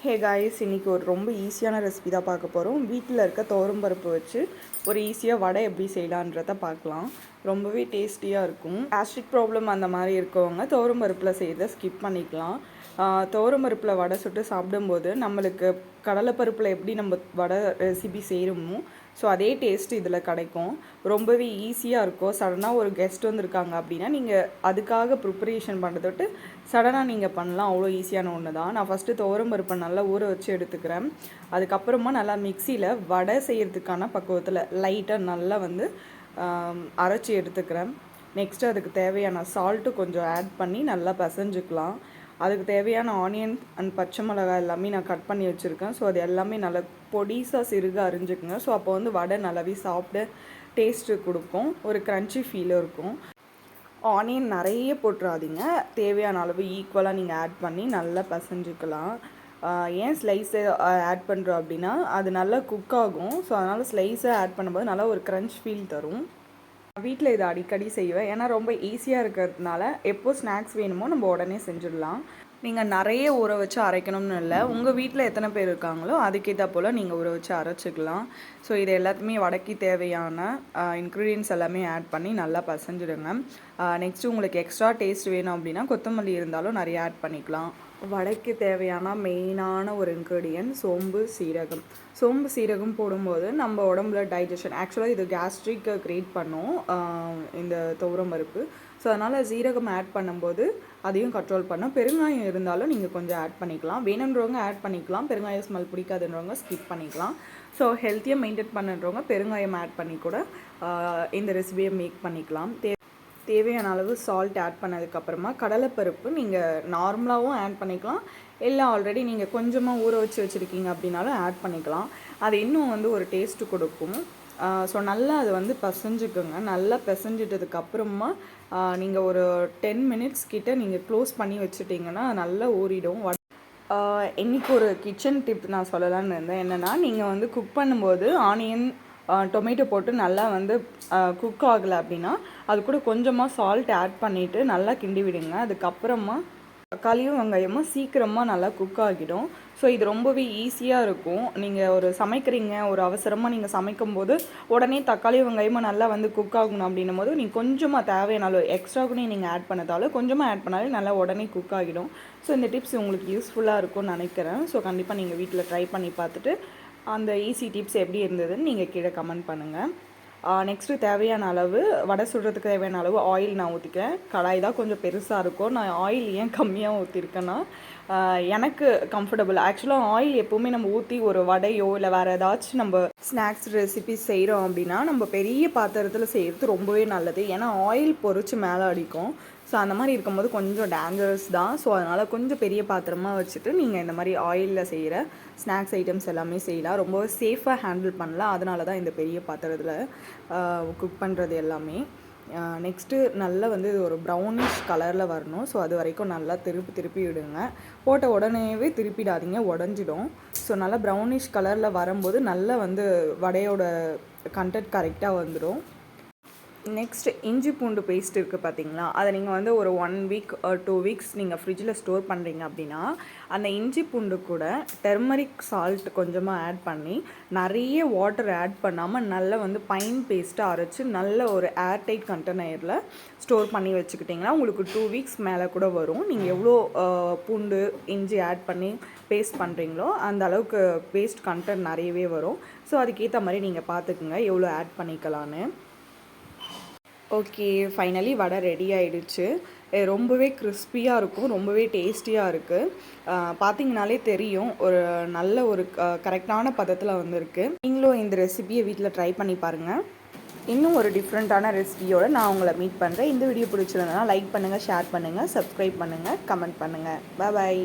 Hey guys, இன்றைக்கி ஒரு ரொம்ப ஈஸியான ரெசிபி தான் பார்க்க போகிறோம். வீட்டில் இருக்க துவரம் பருப்பு வச்சு ஒரு ஈஸியாக வடை எப்படி செய்யலான்றத பார்க்கலாம். ரொம்பவே டேஸ்டியாக இருக்கும். கேஸ்ட்ரிக் ப்ராப்ளம் அந்த மாதிரி இருக்கவங்க துவரம் பருப்பில் செய்கிறத ஸ்கிப் பண்ணிக்கலாம். துவரம் பருப்பில் வடை சுட்டு சாப்பிடும்போது நம்மளுக்கு கடலைப்பருப்பில் எப்படி நம்ம வடை ரெசிபி செய்கிறோமோ ஸோ அதே டேஸ்ட் இதில் கிடைக்கும். ரொம்பவே ஈஸியாக இருக்கும். சடனாக ஒரு கெஸ்ட் வந்திருக்காங்க அப்படின்னா நீங்கள் அதுக்காக ப்ரிப்பரேஷன் பண்ணுறத விட்டு சடனாக நீங்கள் பண்ணலாம். அவ்வளோ ஈஸியான ஒன்று தான். நான் ஃபஸ்ட்டு துவரம் பருப்பை நல்லா ஊற வச்சு எடுத்துக்கிறேன். அதுக்கப்புறமா நல்லா மிக்சியில் வடை செய்கிறதுக்கான பக்குவத்தில் லைட்டாக நல்லா வந்து அரைச்சி எடுத்துக்கிறேன். நெக்ஸ்ட்டு அதுக்கு தேவையான சால்ட்டு கொஞ்சம் ஆட் பண்ணி நல்லா பிசைஞ்சுக்கலாம். அதுக்கு தேவையான ஆனியன் அண்ட் பச்சை மிளகாய் எல்லாமே நான் கட் பண்ணி வச்சுருக்கேன். ஸோ அது எல்லாமே நல்லா பொடிசாக சிறுக அரிஞ்சுக்குங்க. ஸோ அப்போ வந்து வடை நல்லாவே சாப்பிட டேஸ்ட்டு கொடுக்கும். ஒரு க்ரன்ச்சி ஃபீலும் இருக்கும். ஆனியன் நிறைய போட்டுறாதீங்க. தேவையான அளவு ஈக்குவலாக நீங்கள் ஆட் பண்ணி நல்லா பிசைஞ்சுக்கலாம். ஏன் ஸ்லைஸை ஆட் பண்ணுறோம் அப்படின்னா அது நல்லா குக் ஆகும். ஸோ அதனால் ஸ்லைஸை ஆட் பண்ணும்போது நல்லா ஒரு க்ரன்ச் ஃபீல் தரும். வீட்டில் இதை அடிக்கடி செய்வேன். ஏன்னா ரொம்ப ஈஸியாக இருக்கிறதுனால எப்போ ஸ்நாக்ஸ் வேணுமோ நம்ம உடனே செஞ்சிடலாம். நீங்கள் நிறைய ஊற வச்சு அரைக்கணும்னு இல்லை. உங்கள் வீட்டில் எத்தனை பேர் இருக்காங்களோ அதுக்கேற்ற போல் நீங்கள் ஊற வச்சு அரைச்சிக்கலாம். ஸோ இது எல்லாத்தையுமே வடைக்கு தேவையான இன்க்ரீடியன்ஸ் எல்லாமே ஆட் பண்ணி நல்லா பசைஞ்சிடுங்க. நெக்ஸ்ட்டு உங்களுக்கு எக்ஸ்ட்ரா டேஸ்ட் வேணும் அப்படின்னா கொத்தமல்லி இருந்தாலும் நிறைய ஆட் பண்ணிக்கலாம். வடைக்கு தேவையான மெயினான ஒரு இன்க்ரீடியன்ட் சோம்பு சீரகம். சோம்பு சீரகம் போடும்போது நம்ம உடம்புல டைஜஷன் ஆக்சுவலாக இது கேஸ்ட்ரிக் க்ரியேட் பண்ணும் இந்த துவரம் பருப்பு. ஸோ அதனால் சீரகம் ஆட் பண்ணும்போது அதையும் கண்ட்ரோல் பண்ணும். பெருங்காயம் இருந்தாலும் நீங்கள் கொஞ்சம் ஆட் பண்ணிக்கலாம். வேணுன்றவங்க ஆட் பண்ணிக்கலாம். பெருங்காயம் ஸ்மெல் பிடிக்காதுன்றவங்க ஸ்கிப் பண்ணிக்கலாம். ஸோ ஹெல்த்தியாக மெயின்டைன் பண்ணுறவங்க பெருங்காயம் ஆட் பண்ணி கூட இந்த ரெசிபியை மேக் பண்ணிக்கலாம். தேவையான அளவு சால்ட் ஆட் பண்ணதுக்கப்புறமா கடலைப்பருப்பு நீங்கள் நார்மலாகவும் ஆட் பண்ணிக்கலாம். இல்லை ஆல்ரெடி நீங்கள் கொஞ்சமாக ஊற வச்சு வச்சுருக்கீங்க அப்படின்னாலும் ஆட் பண்ணிக்கலாம். அது இன்னும் வந்து ஒரு டேஸ்ட்டு கொடுக்கும். ஸோ நல்லா அது வந்து பிசைஞ்சுக்குங்க. நல்லா பிசைஞ்சிட்டதுக்கப்புறமா நீங்கள் ஒரு 10 மினிட்ஸ் கிட்ட நீங்கள் க்ளோஸ் பண்ணி வச்சுட்டிங்கன்னா நல்லா ஊறிடும். இன்றைக்கி ஒரு கிச்சன் டிப் நான் சொல்லலான்னு இருந்தேன். என்னென்னா நீங்கள் வந்து குக் பண்ணும்போது ஆனியன் டொமேட்டோ போட்டு நல்லா வந்து குக் ஆகலை அப்படின்னா அது கூட கொஞ்சமாக சால்ட் ஆட் பண்ணிவிட்டு நல்லா கிண்டி விடுங்க. அதுக்கப்புறமா தக்காளியும் வெங்காயமும் சீக்கிரமாக நல்லா குக் ஆகிடும். ஸோ இது ரொம்பவே ஈஸியாக இருக்கும். நீங்கள் ஒரு சமைக்கிறீங்க, ஒரு அவசரமாக நீங்கள் சமைக்கும்போது உடனே தக்காளியும் வெங்காயமும் நல்லா வந்து குக் ஆகணும் அப்படின்னும் போது நீங்கள் கொஞ்சமாக தேவையான அளவு எக்ஸ்ட்ரா கூட நீங்கள் ஆட் பண்ணதாலும் கொஞ்சமாக ஆட் பண்ணாலே நல்லா உடனே குக் ஆகிடும். ஸோ இந்த டிப்ஸ் உங்களுக்கு யூஸ்ஃபுல்லாக இருக்கும்னு நினைக்கிறேன். ஸோ கண்டிப்பாக நீங்கள் வீட்டில் ட்ரை பண்ணி பார்த்துட்டு அந்த ஈஸி டிப்ஸ் எப்படி இருந்ததுன்னு நீங்கள் கீழே கமெண்ட் பண்ணுங்கள். நெக்ஸ்ட்டு தேவையான அளவு வடை சுடுறதுக்கு தேவையான அளவு ஆயில் நான் ஊற்றிக்கிறேன். கடாய் தான் கொஞ்சம் பெருசாக இருக்கும். நான் ஆயில் ஏன் கம்மியாக ஊற்றிருக்கேன்னா எனக்கு கம்ஃபர்டபுள். ஆக்சுவலாக ஆயில் எப்போவுமே நம்ம ஊற்றி ஒரு வடையோ இல்லை வேறு ஏதாச்சும் நம்ம ஸ்நாக்ஸ் ரெசிபி செய்கிறோம் அப்படின்னா நம்ம பெரிய பாத்திரத்தில் செய்கிறது ரொம்பவே நல்லது. ஏன்னா ஆயில் பொறிச்சு மேலே அடிக்கும். ஸோ அந்த மாதிரி இருக்கும்போது கொஞ்சம் டேஞ்சரஸ் தான். ஸோ அதனால் கொஞ்சம் பெரிய பாத்திரமாக வச்சுட்டு நீங்கள் இந்த மாதிரி ஆயிலில் செய்கிற ஸ்நாக்ஸ் ஐட்டம்ஸ் எல்லாமே செய்யலாம். ரொம்ப சேஃபாக ஹேண்டில் பண்ணலாம். அதனால தான் இந்த பெரிய பாத்திரத்தில் குக் பண்ணுறது எல்லாமே. நெக்ஸ்ட்டு நல்லா வந்து இது ஒரு ப்ரௌனிஷ் கலரில் வரணும். ஸோ அது வரைக்கும் நல்லா திருப்பி விடுங்க. போட்ட உடனேவே திருப்பிடாதீங்க, உடஞ்சிடும். ஸோ நல்லா ப்ரௌனிஷ் கலரில் வரும்போது நல்லா வந்து வடையோட கண்டென்ட் கரெக்டாக வந்துடும். நெக்ஸ்ட் இஞ்சி பூண்டு பேஸ்ட் இருக்குது பார்த்தீங்களா, அதை நீங்கள் வந்து ஒரு 1 வீக் 2 வீக்ஸ் நீங்கள் ஃப்ரிட்ஜில் ஸ்டோர் பண்ணுறீங்க அப்படின்னா அந்த இஞ்சி பூண்டு கூட டெர்மரிக் சால்ட் கொஞ்சமாக ஆட் பண்ணி நிறைய வாட்டர் ஆட் பண்ணாமல் நல்லா வந்து பைன் பேஸ்ட்டாக அரைச்சி நல்ல ஒரு ஏர்டைட் கண்டெய்னரில் ஸ்டோர் பண்ணி வச்சுக்கிட்டிங்கன்னா உங்களுக்கு 2 வீக்ஸ் மேலே கூட வரும். நீங்கள் எவ்வளோ பூண்டு இஞ்சி ஆட் பண்ணி பேஸ்ட் பண்ணுறீங்களோ அந்த அளவுக்கு பேஸ்ட் கண்டென்ட் நிறையவே வரும். ஸோ அதுக்கேற்ற மாதிரி நீங்கள் பார்த்துக்குங்க எவ்வளோ ஆட் பண்ணிக்கலான்னு. ஓகே, ஃபைனலி வடை ரெடி ஆகிடுச்சு. ரொம்பவே கிறிஸ்பியாக இருக்கும், ரொம்பவே டேஸ்டியாக இருக்குது. பார்த்தீங்கனாலே தெரியும் ஒரு நல்ல ஒரு கரெக்டான பதத்தில் வந்திருக்கு. நீங்களும் இந்த ரெசிபியை வீட்டில் ட்ரை பண்ணி பாருங்கள். இன்னும் ஒரு டிஃப்ரெண்ட்டான ரெசிபியோடு நான் உங்களை மீட் பண்ணுறேன். இந்த வீடியோ பிடிச்சிருந்ததுன்னா லைக் பண்ணுங்கள், ஷேர் பண்ணுங்கள், சப்ஸ்கிரைப் பண்ணுங்கள், கமெண்ட் பண்ணுங்கள். பாய்.